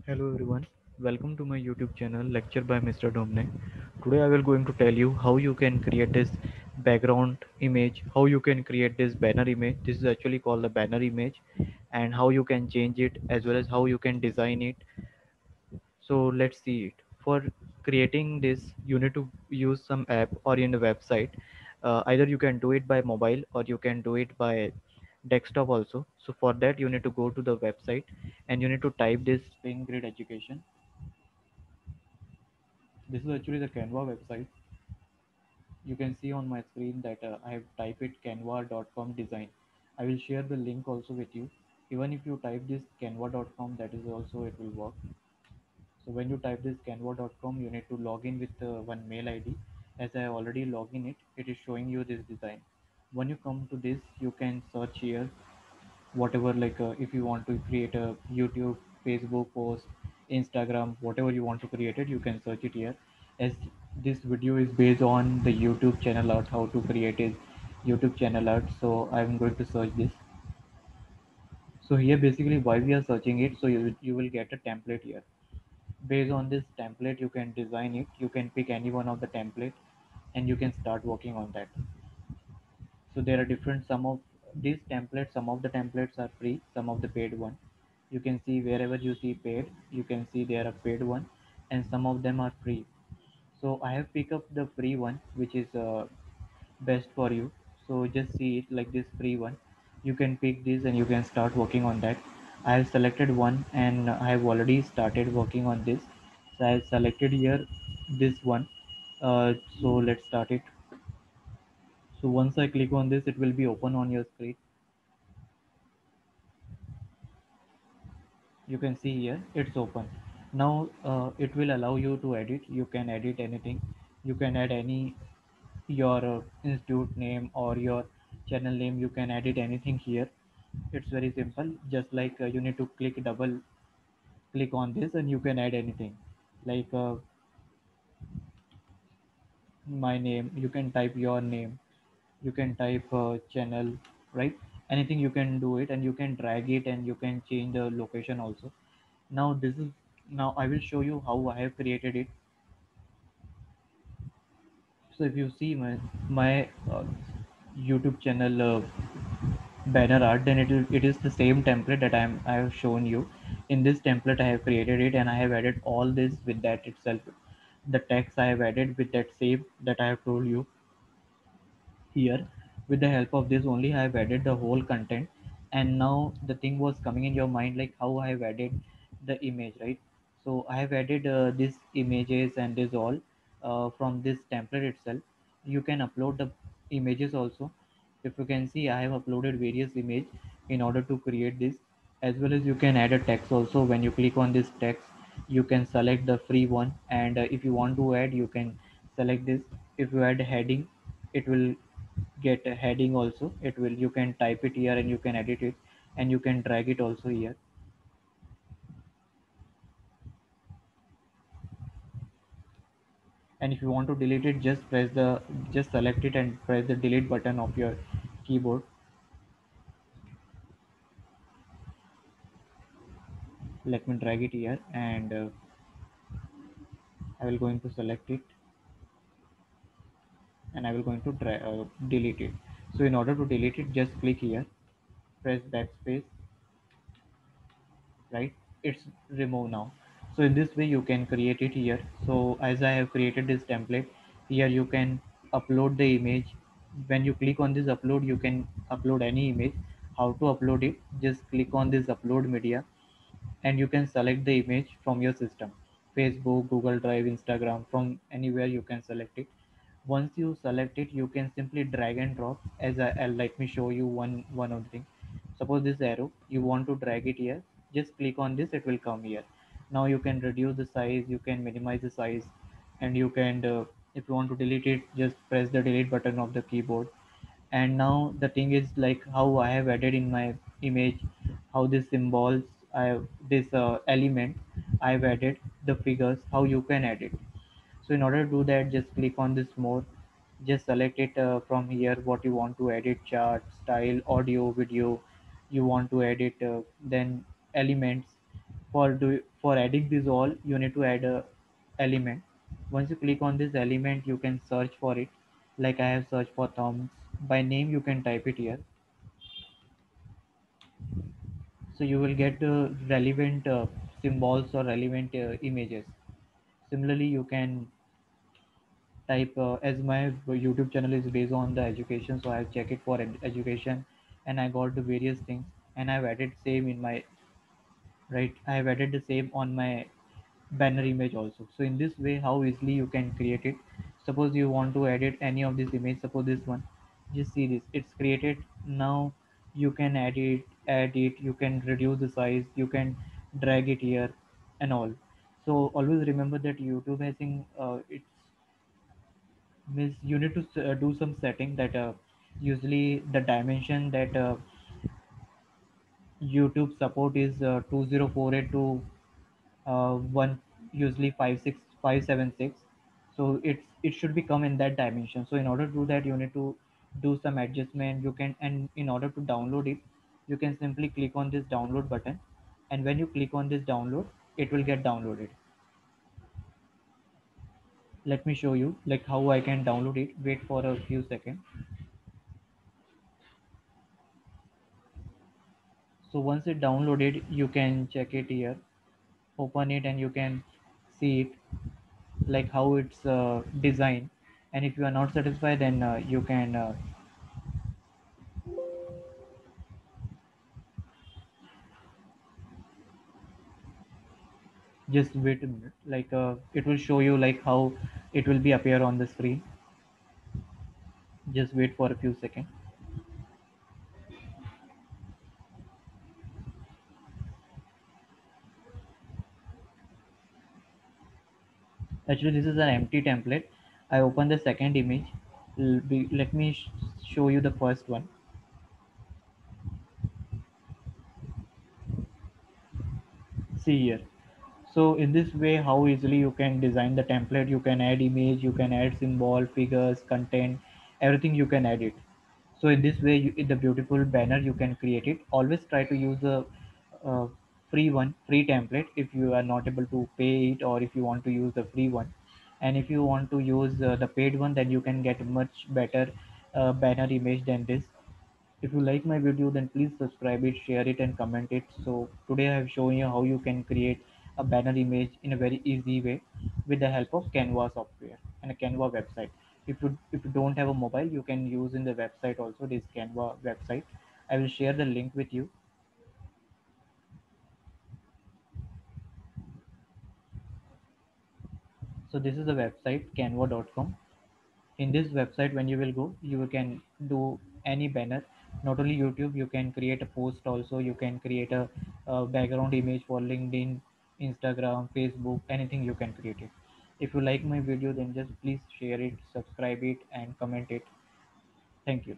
Hello everyone, welcome to my YouTube channel Lecture by Mr. Domne. Today I will going to tell you how you can create this background image, how you can create this banner image. This is actually called the banner image, and how you can change it as well as how you can design it. So let's see it. For creating this, you need to use some app or in the website. Either you can do it by mobile or you can do it by desktop also. So for that you need to go to the website and you need to type this Pin Grid Education. This is actually the Canva website. You can see on my screen that I have typed it canva.com design. I will share the link also with you. Even if you type this canva.com, that is also it will work. So when you type this canva.com, you need to log in with one mail ID. As I already log in it, it is showing you this design. When you come to this, you can search here whatever, like if you want to create a YouTube, Facebook post, Instagram, whatever you want to create it, you can search it here. As this video is based on the YouTube channel art, how to create a YouTube channel art, so I'm going to search this. So here basically why we are searching it, so you will get a template here. Based on this template you can design it, you can pick any one of the template and you can start working on that. So there are different, some of these templates, some of the templates are free, some of the paid one. You can see wherever you see paid, you can see there are paid one, and some of them are free. So I have picked up the free one, which is best for you. So just see it like this free one. You can pick this and you can start working on that. I have selected one and I have already started working on this. So I have selected here this one. So let's start it. So once I click on this, it will be open on your screen. You can see here it's open. Now it will allow you to edit. You can edit anything. You can add any your institute name or your channel name. You can edit anything here. It's very simple. Just like you need to click double click on this and you can add anything, like my name. You can type your name, you can type channel, right? Anything you can do it, and you can drag it and you can change the location also. Now this is, now I will show you how I have created it. So if you see my YouTube channel banner art, then it is the same template that I have shown you. In this template I have created it and I have added all this with that itself. The text I have added with that same that I have told you here. With the help of this only I have added the whole content. And now the thing was coming in your mind, like how I have added the image, right? So I have added these images and this all from this template itself. You can upload the images also. If you can see, I have uploaded various image in order to create this. As well as you can add a text also. When you click on this text, you can select the free one, and if you want to add, you can select this. If you add heading, it will get a heading also. It will, you can type it here and you can edit it, and you can drag it also here. And if you want to delete it, just select it and press the delete button of your keyboard. Let me drag it here, and I will going to select it, and I will going to delete it. So in order to delete it, just click here, press backspace, right? It's remove now. So in this way you can create it here. So as I have created this template, here you can upload the image. When you click on this upload, you can upload any image. How to upload it? Just click on this upload media, and you can select the image from your system. Facebook, Google Drive, Instagram, from anywhere you can select it. Once you select it, you can simply drag and drop. Let me show you one of the thing. Suppose this arrow, you want to drag it here, just click on this, it will come here. Now you can reduce the size, you can minimize the size, and you can if you want to delete it, just press the delete button of the keyboard. And now the thing is, like how I have added in my image, how this symbols, I have this element, I've added the figures, how you can edit. So in order to do that, just click on this more, just select it from here what you want to edit: chart, style, audio, video, you want to edit, then elements, For adding this all, you need to add a element. Once you click on this element, you can search for it. Like I have searched for thumbs. By name, you can type it here. So you will get the relevant symbols or relevant images. Similarly, you can type as my YouTube channel is based on the education, so I check it for education, and I got the various things, and I've added same in my right. I have added the same on my banner image also. So in this way, how easily you can create it. Suppose you want to edit any of this image, suppose this one, just see this, it's created. Now you can add it, you can reduce the size, you can drag it here and all. So always remember that YouTube has in it's means you need to do some setting that usually the dimension that YouTube support is 2048 to one, usually 56576. So it should be come in that dimension. So in order to do that, you need to do some adjustment. You can, and in order to download it, you can simply click on this download button, and when you click on this download, it will get downloaded. Let me show you like how I can download it. Wait for a few seconds. So once it downloaded, you can check it here, open it, and you can see it like how it's designed. And if you are not satisfied, then you can just wait a minute. Like it will show you like how it will be appear on the screen. Just wait for a few seconds. Actually, this is an empty template. I open the second image. Let me show you the first one. See here. So in this way, how easily you can design the template, you can add image, you can add symbol, figures, content, everything you can add it. So in this way, the beautiful banner you can create it. Always try to use a free one, free template if you are not able to pay it, or if you want to use the free one. And if you want to use the paid one, then you can get much better banner image than this. If you like my video, then please subscribe it, share it, and comment it. So today I have shown you how you can create a banner image in a very easy way with the help of Canva software and a Canva website. If you don't have a mobile, you can use in the website also, this Canva website. I will share the link with you. So this is the website canva.com. In this website, when you will go, you can do any banner. Not only YouTube, you can create a post also, you can create a background image for LinkedIn, Instagram, Facebook, anything you can create it. If you like my video, then just please share it, subscribe it, and comment it. Thank you.